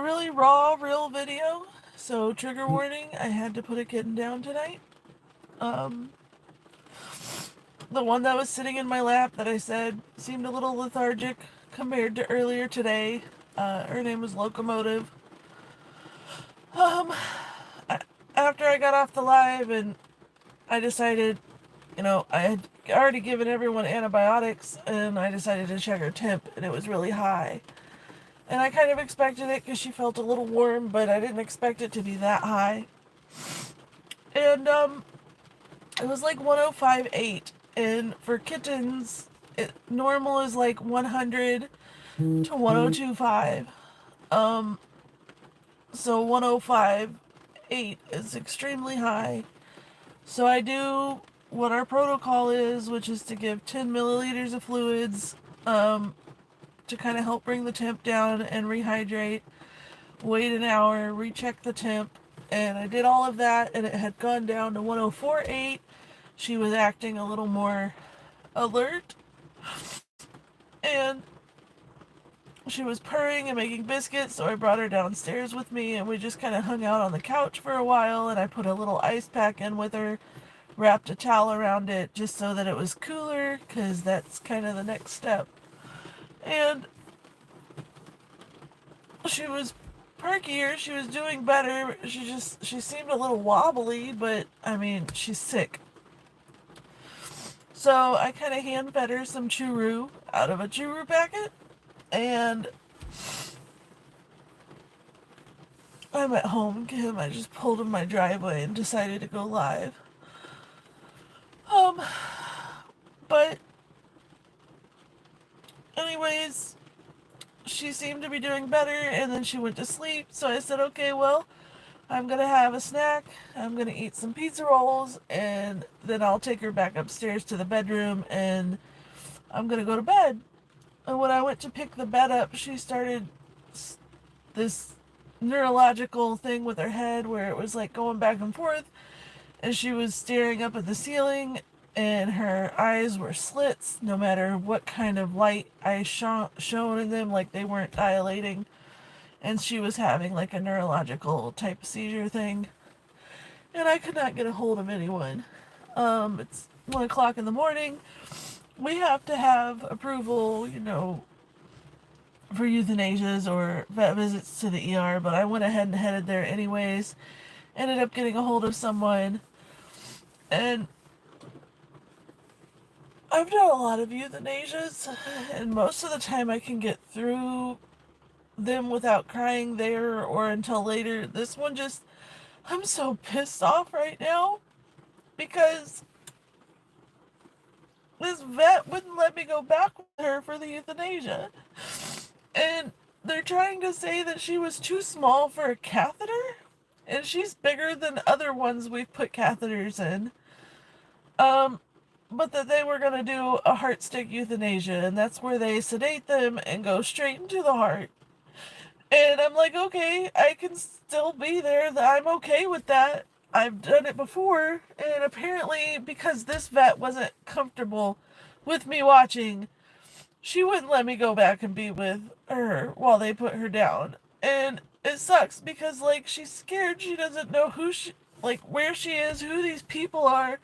really raw, real video. So, trigger warning, I had to put a kitten down tonight. Um, the one that was sitting in my lap that I said seemed a little lethargic compared to earlier today. Her name was Locomotive. Um, After I got off the live and I decided, I had already given everyone antibiotics and I decided to check her temp and it was really high. And I kind of expected it because she felt a little warm, but I didn't expect it to be that high. And it was like 105.8. And for kittens, normal is like 100 to 102.5. So 105.8 is extremely high. So I do what our protocol is, which is to give 10 milliliters of fluids to kind of help bring the temp down and rehydrate. Wait an hour, recheck the temp, and I did all of that, and it had gone down to 104.8. She was acting a little more alert, and she was purring and making biscuits, so I brought her downstairs with me, and we just kind of hung out on the couch for a while, and I put a little ice pack in with her, wrapped a towel around it just so that it was cooler, because that's kind of the next step. And she was perkier, she was doing better. She seemed a little wobbly, but I mean, she's sick. So I kind of hand fed her some churu out of a churu packet, and I'm at home. I just pulled in my driveway and decided to go live. But anyways, she seemed to be doing better, and then she went to sleep. So I said, okay, well, I'm gonna have a snack. I'm gonna eat some pizza rolls, and then I'll take her back upstairs to the bedroom, and I'm gonna go to bed. And when I went to pick the bed up, she started this neurological thing with her head where it was like going back and forth, and she was staring up at the ceiling, and her eyes were slits no matter what kind of light I shone in them, like they weren't dilating. And she was having like a neurological type seizure thing, and I could not get a hold of anyone. It's 1 o'clock in the morning. We have to have approval, for euthanasias or vet visits to the ER, but I went ahead and headed there anyways. Ended up getting a hold of someone, and I've done a lot of euthanasias, and most of the time I can get through them without crying there or until later. This one just, I'm so pissed off right now because this vet wouldn't let me go back with her for the euthanasia. And they're trying to say that she was too small for a catheter, and she's bigger than other ones we've put catheters in. But that they were going to do a heart stick euthanasia, and that's where they sedate them and go straight into the heart. And I'm like, okay, I can still be there. I'm okay with that. I've done it before, and apparently because this vet wasn't comfortable with me watching, she wouldn't let me go back and be with her while they put her down. And it sucks because, like, she's scared. She doesn't know where she is, who these people are.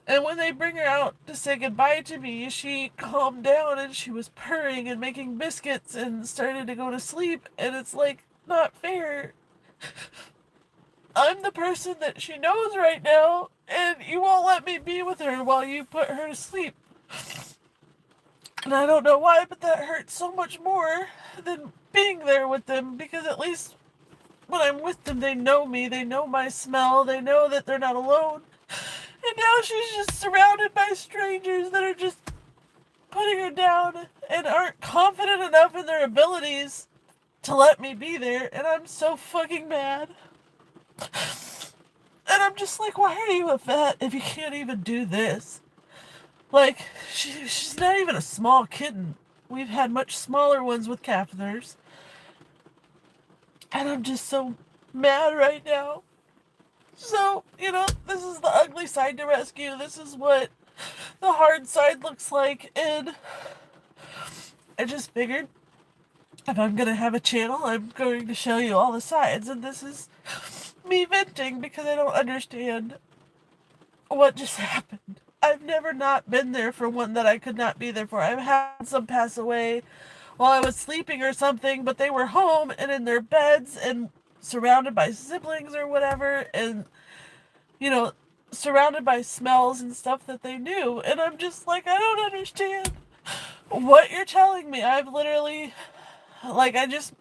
And when they bring her out to say goodbye to me, she calmed down and she was purring and making biscuits and started to go to sleep. And it's like, not fair. I'm the person that she knows right now, and you won't let me be with her while you put her to sleep. And I don't know why, but that hurts so much more than being there with them, because at least when I'm with them, they know me, they know my smell, they know that they're not alone. And now she's just surrounded by strangers that are just putting her down and aren't confident enough in their abilities to let me be there, and I'm so fucking mad. And I'm just like, why are you a vet if you can't even do this? Like, she's not even a small kitten. We've had much smaller ones with catheters. And I'm just so mad right now. So, this is the ugly side to rescue. This is what the hard side looks like. And I just figured if I'm going to have a channel, I'm going to show you all the sides. And this is me venting because I don't understand what just happened. I've never not been there for one that I could not be there for. I've had some pass away while I was sleeping or something, but they were home and in their beds and surrounded by siblings or whatever, and, you know, surrounded by smells and stuff that they knew. And I'm just like, I don't understand what you're telling me. I've literally, like, I just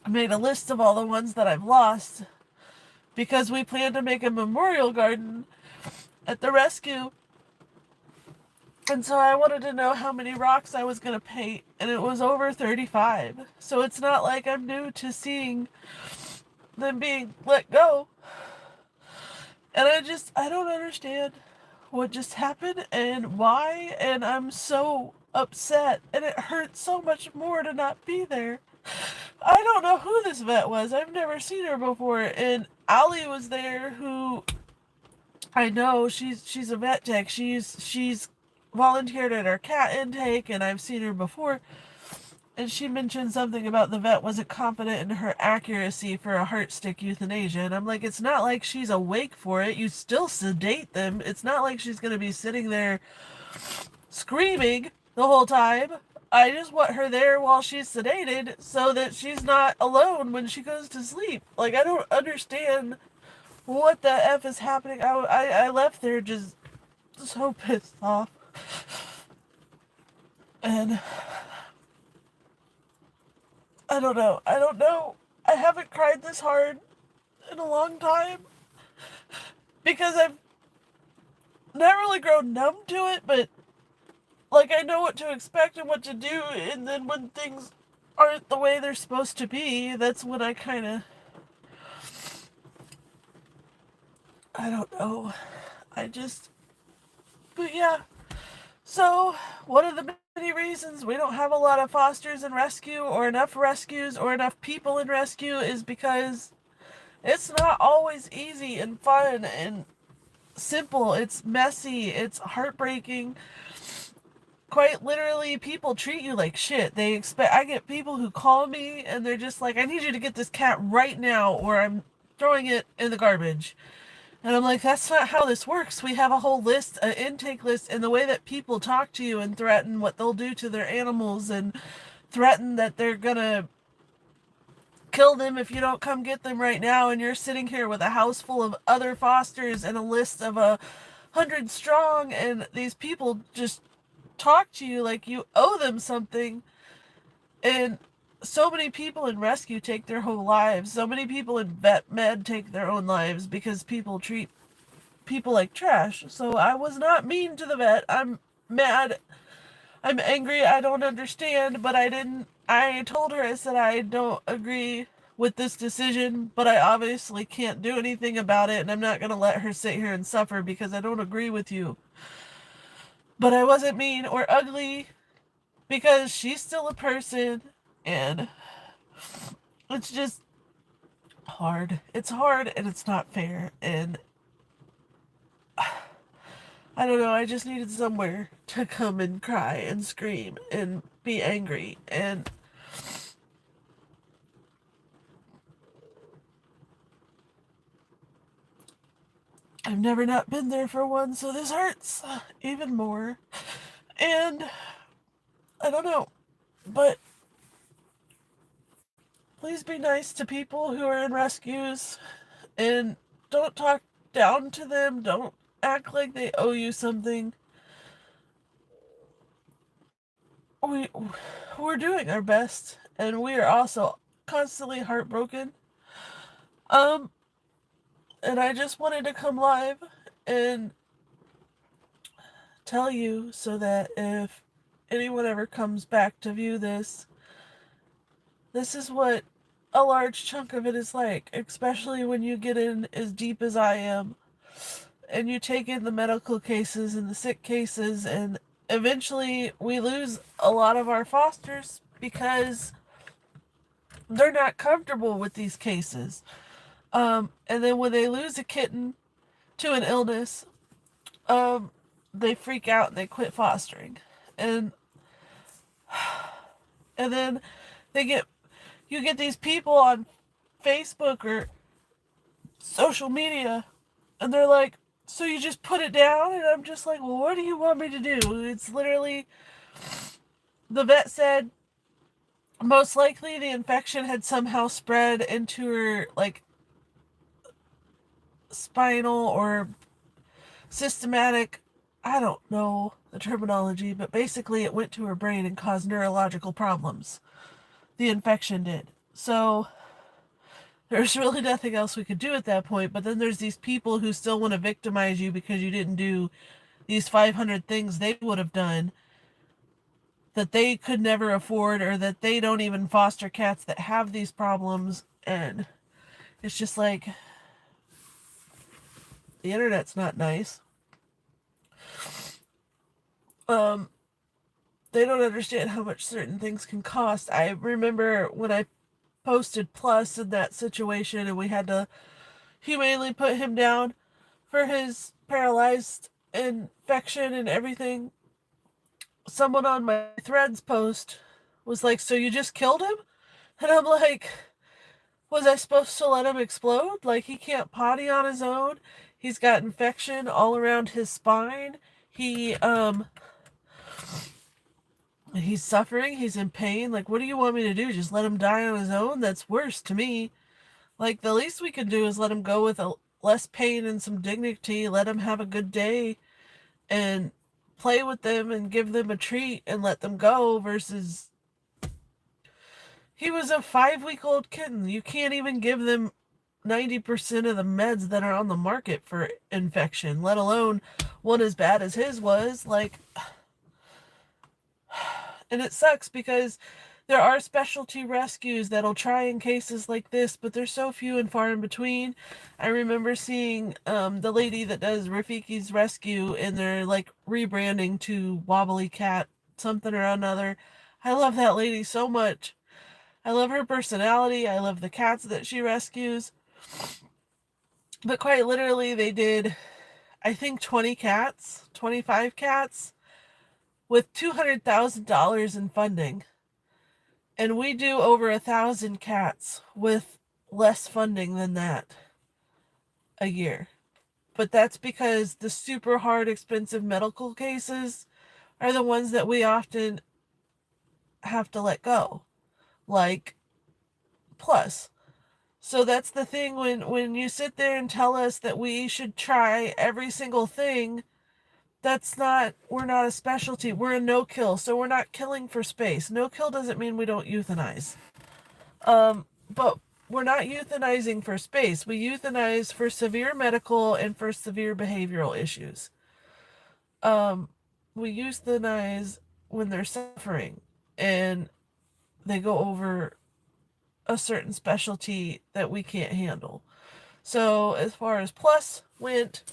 made a list of all the ones that I've lost because we plan to make a memorial garden at the rescue. And so I wanted to know how many rocks I was going to paint, and it was over 35. So it's not like I'm new to seeing them being let go. And I don't understand what just happened and why, and I'm so upset, and it hurts so much more to not be there. I don't know who this vet was. I've never seen her before, and Allie was there, who I know she's a vet tech. She's volunteered at our cat intake, and I've seen her before. And she mentioned something about the vet wasn't confident in her accuracy for a heart stick euthanasia. And I'm like, it's not like she's awake for it. You still sedate them. It's not like she's going to be sitting there screaming the whole time. I just want her there while she's sedated so that she's not alone when she goes to sleep. Like, I don't understand what the F is happening. I left there just so pissed off. And I don't know. I don't know. I haven't cried this hard in a long time because I've not really grown numb to it, but like I know what to expect and what to do, and then when things aren't the way they're supposed to be, that's when I kind of, I don't know. But yeah. So, one of the many reasons we don't have a lot of fosters in rescue or enough rescues or enough people in rescue is because it's not always easy and fun and simple. It's messy. It's heartbreaking. Quite literally, people treat you like shit. I get people who call me and they're just like, I need you to get this cat right now or I'm throwing it in the garbage. And I'm like, that's not how this works. We have a whole list, an intake list, and the way that people talk to you and threaten what they'll do to their animals and threaten that they're gonna kill them if you don't come get them right now, and you're sitting here with a house full of other fosters and a list of 100 strong, and these people just talk to you like you owe them something. And so many people in rescue take their whole lives. So many people in vet med take their own lives because people treat people like trash. So I was not mean to the vet. I'm mad. I'm angry. I don't understand, but I told her, I said, I don't agree with this decision, but I obviously can't do anything about it, and I'm not going to let her sit here and suffer because I don't agree with you. But I wasn't mean or ugly because she's still a person, and it's just hard. It's hard, and it's not fair, and I don't know, I just needed somewhere to come and cry and scream and be angry, and I've never not been there for one, so this hurts even more. And I don't know, but please be nice to people who are in rescues and don't talk down to them. Don't act like they owe you something. We, we're doing our best, and we are also constantly heartbroken. Um, and I just wanted to come live and tell you so that if anyone ever comes back to view this, this is what a large chunk of it is like, especially when you get in as deep as I am and you take in the medical cases and the sick cases, and eventually we lose a lot of our fosters because they're not comfortable with these cases. And then when they lose a kitten to an illness, they freak out and they quit fostering. And then They get you get these people on Facebook or social media, and they're like, so you just put it down? And I'm just like, well, what do you want me to do? It's literally, the vet said most likely the infection had somehow spread into her, like, spinal or systematic, I don't know the terminology, but basically it went to her brain and caused neurological problems. The infection did. So there's really nothing else we could do at that point. But then there's these people who still want to victimize you because you didn't do these 500 things they would have done that they could never afford, or that they don't even foster cats that have these problems. And it's just like, the internet's not nice. Um, they don't understand how much certain things can cost. I remember when I posted Plus in that situation and we had to humanely put him down for his paralyzed infection and everything. Someone on my Threads post was like, so you just killed him? And I'm like, was I supposed to let him explode? Like, he can't potty on his own. He's got infection all around his spine. He's suffering. He's in pain. Like, what do you want me to do? Just let him die on his own? That's worse to me. Like, the least we can do is let him go with less pain and some dignity. Let him have a good day and play with them and give them a treat and let them go, versus he was a 5-week-old kitten. You can't even give them 90% of the meds that are on the market for infection, let alone one as bad as his was. Like, and it sucks because there are specialty rescues that'll try in cases like this, but they're so few and far in between. I remember seeing the lady that does Rafiki's Rescue, and they're like rebranding to Wobbly Cat something or another. I love that lady so much. I love her personality. I love the cats that she rescues. But quite literally, they did, I think, 20 cats, 25 cats, with $200,000 in funding. And we do over 1,000 cats with less funding than that a year. But that's because the super hard, expensive medical cases are the ones that we often have to let go. Like Plus. So that's the thing, when you sit there and tell us that we should try every single thing, we're not a specialty. We're a no-kill, so we're not killing for space. No-kill doesn't mean we don't euthanize. But we're not euthanizing for space. We euthanize for severe medical and for severe behavioral issues. We euthanize when they're suffering and they go over a certain specialty that we can't handle. So as far as Plus went,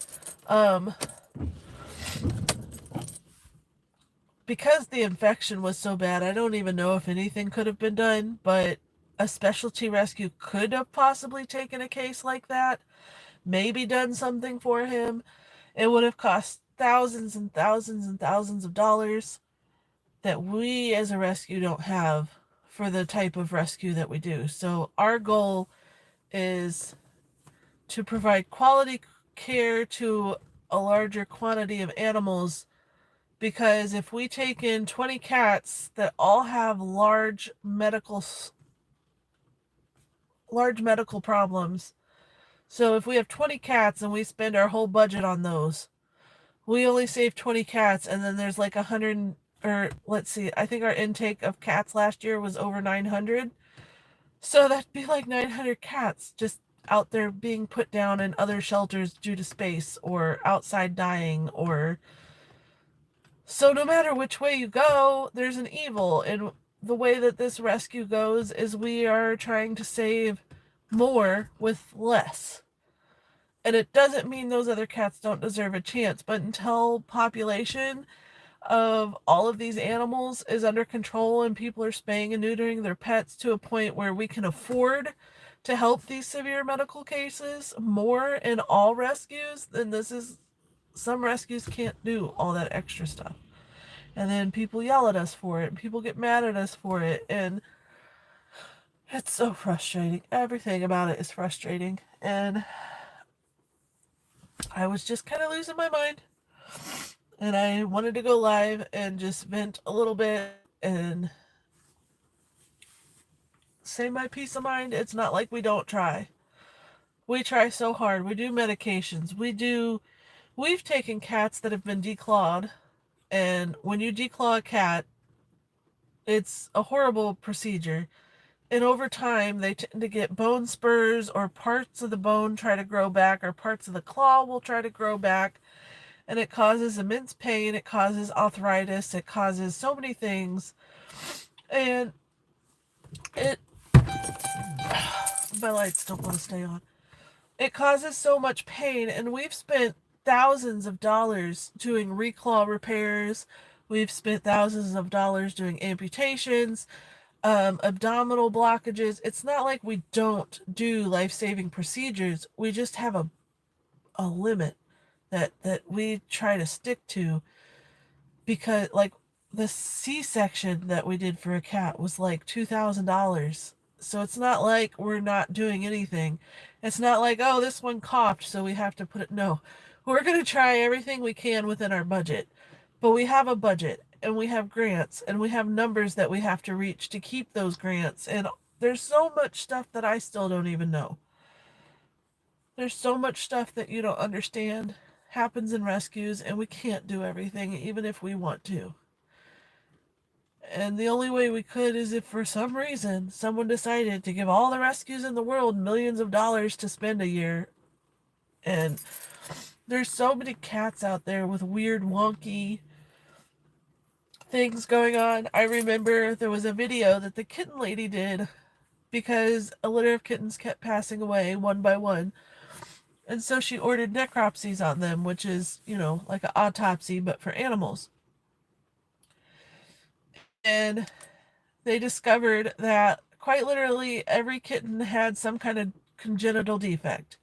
because the infection was so bad, I don't even know if anything could have been done, but a specialty rescue could have possibly taken a case like that, maybe done something for him. It would have cost thousands and thousands and thousands of dollars that we as a rescue don't have for the type of rescue that we do. So our goal is to provide quality care to a larger quantity of animals, because if we take in 20 cats that all have large medical problems, so if we have 20 cats and we spend our whole budget on those, we only save 20 cats, and then there's like 100, or let's see, I think our intake of cats last year was over 900. So that'd be like 900 cats just out there being put down in other shelters due to space or outside dying. Or so no matter which way you go, there's an evil. And the way that this rescue goes is we are trying to save more with less. And it doesn't mean those other cats don't deserve a chance, but until population of all of these animals is under control and people are spaying and neutering their pets to a point where we can afford to help these severe medical cases more in all rescues, then some rescues can't do all that extra stuff. And then people yell at us for it, and people get mad at us for it, and It's so frustrating. Everything about it is frustrating. And I was just kind of losing my mind. And I wanted to go live and just vent a little bit and say my peace of mind. It's not like we don't try. We try so hard. We do medications. We've taken cats that have been declawed. And when you declaw a cat, it's a horrible procedure. And over time, they tend to get bone spurs, or parts of the bone try to grow back, or parts of the claw will try to grow back. And it causes immense pain. It causes arthritis. It causes so many things. And it, my lights don't want to stay on. It causes so much pain. And we've spent thousands of dollars doing reclaw repairs. We've spent thousands of dollars doing amputations, abdominal blockages. It's not like we don't do life-saving procedures. We just have a limit that we try to stick to, because like the C-section that we did for a cat was like $2,000. So it's not like we're not doing anything. It's not like, oh, this one coughed, so we have to put it. No, we're going to try everything we can within our budget. But we have a budget, and we have grants, and we have numbers that we have to reach to keep those grants. And there's so much stuff that I still don't even know. There's so much stuff that you don't understand happens in rescues, and we can't do everything, even if we want to. And the only way we could is if for some reason someone decided to give all the rescues in the world millions of dollars to spend a year. And there's so many cats out there with weird, wonky things going on. I remember there was a video that the kitten lady did because a litter of kittens kept passing away one by one. And so she ordered necropsies on them, which is, like an autopsy, but for animals. And they discovered that quite literally every kitten had some kind of congenital defect.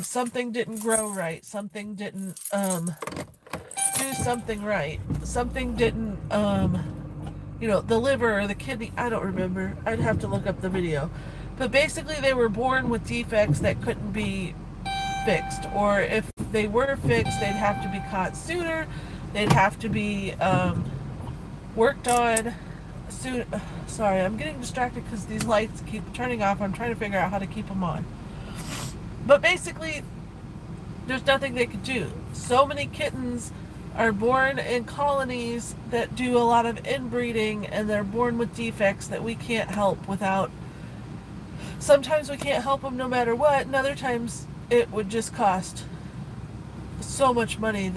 Something didn't grow right. Something didn't do something right. Something didn't, the liver or the kidney. I don't remember. I'd have to look up the video. But basically, they were born with defects that couldn't be fixed. Or if they were fixed, they'd have to be caught sooner. They'd have to be worked on soon. Sorry, I'm getting distracted because these lights keep turning off. I'm trying to figure out how to keep them on. But basically, there's nothing they could do. So many kittens are born in colonies that do a lot of inbreeding, and they're born with defects that we can't help without. Sometimes we can't help them no matter what, and other times it would just cost so much money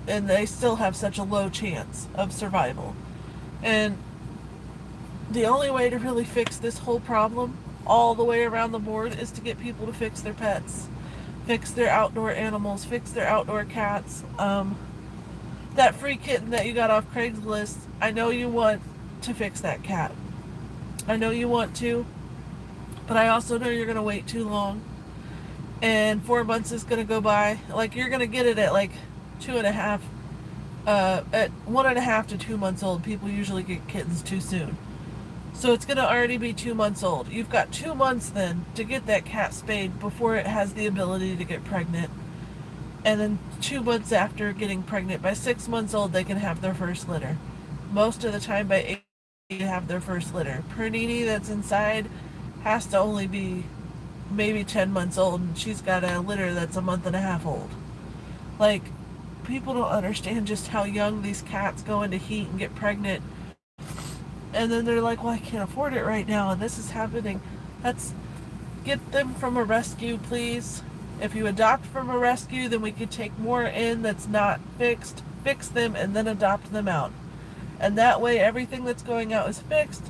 and they still have such a low chance of survival. And the only way to really fix this whole problem all the way around the board is to get people to fix their pets, fix their outdoor animals, fix their outdoor cats. That free kitten that you got off Craigslist, I know you want to fix that cat. I know you want to, but I also know you're going to wait too long. And 4 months is going to go by. Like, you're going to get it at like 2.5, at 1.5 to 2 months old. People usually get kittens too soon. So it's going to already be 2 months old. You've got 2 months then to get that cat spayed before it has the ability to get pregnant. And then 2 months after getting pregnant, by 6 months old, they can have their first litter. Most of the time by 8, they have their first litter. Pernini that's inside has to only be maybe 10 months old, and she's got a litter that's a month and a half old. Like, people don't understand just how young these cats go into heat and get pregnant. And then they're like, well, I can't afford it right now, and this is happening. Let's get them from a rescue, please. If you adopt from a rescue, then we could take more in that's not fixed, fix them, and then adopt them out. And that way, everything that's going out is fixed.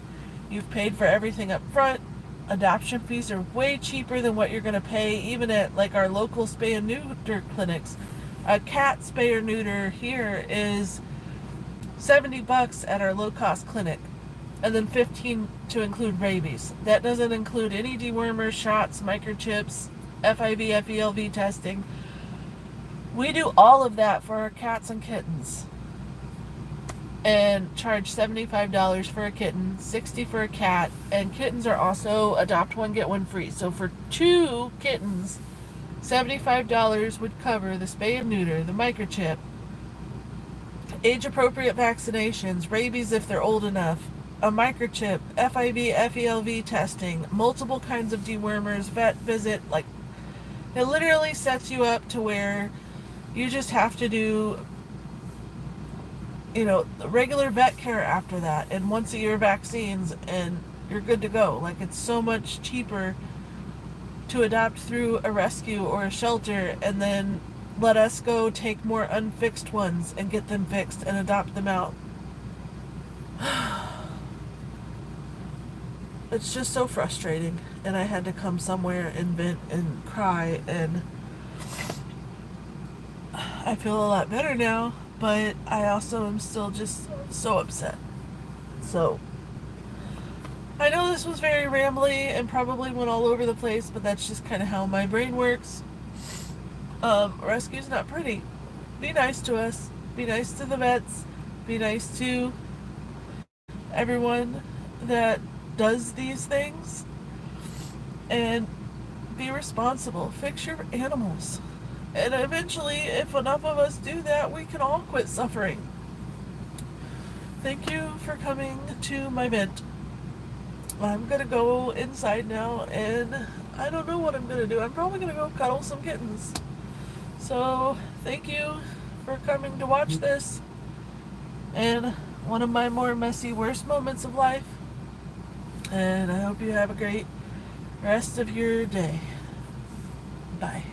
You've paid for everything up front. Adoption fees are way cheaper than what you're going to pay even at like our local spay and neuter clinics. A cat spay or neuter here is $70 at our low-cost clinic, and then $15 to include rabies. That doesn't include any dewormers, shots, microchips, FIV, FELV testing. We do all of that for our cats and kittens. and charge $75 for a kitten, $60 for a cat, and kittens are also adopt one, get one free. So for 2 kittens, $75 would cover the spay and neuter, the microchip, age-appropriate vaccinations, rabies if they're old enough, a microchip, FIV, FELV testing, multiple kinds of dewormers, vet visit. Like, it literally sets you up to where you just have to do, regular vet care after that, and once a year vaccines, and you're good to go. Like, it's so much cheaper to adopt through a rescue or a shelter, and then let us go take more unfixed ones and get them fixed and adopt them out. It's just so frustrating, and I had to come somewhere and vent and cry, and I feel a lot better now, but I also am still just so upset. So I know this was very rambly and probably went all over the place, but that's just kind of how my brain works. Rescue's not pretty. Be nice to us. Be nice to the vets. Be nice to everyone that does these things. And be responsible. Fix your animals. And eventually, if enough of us do that, we can all quit suffering. Thank you for coming to my vent. I'm going to go inside now, and I don't know what I'm going to do. I'm probably going to go cuddle some kittens. So, thank you for coming to watch this. And one of my more messy, worst moments of life. And I hope you have a great rest of your day. Bye.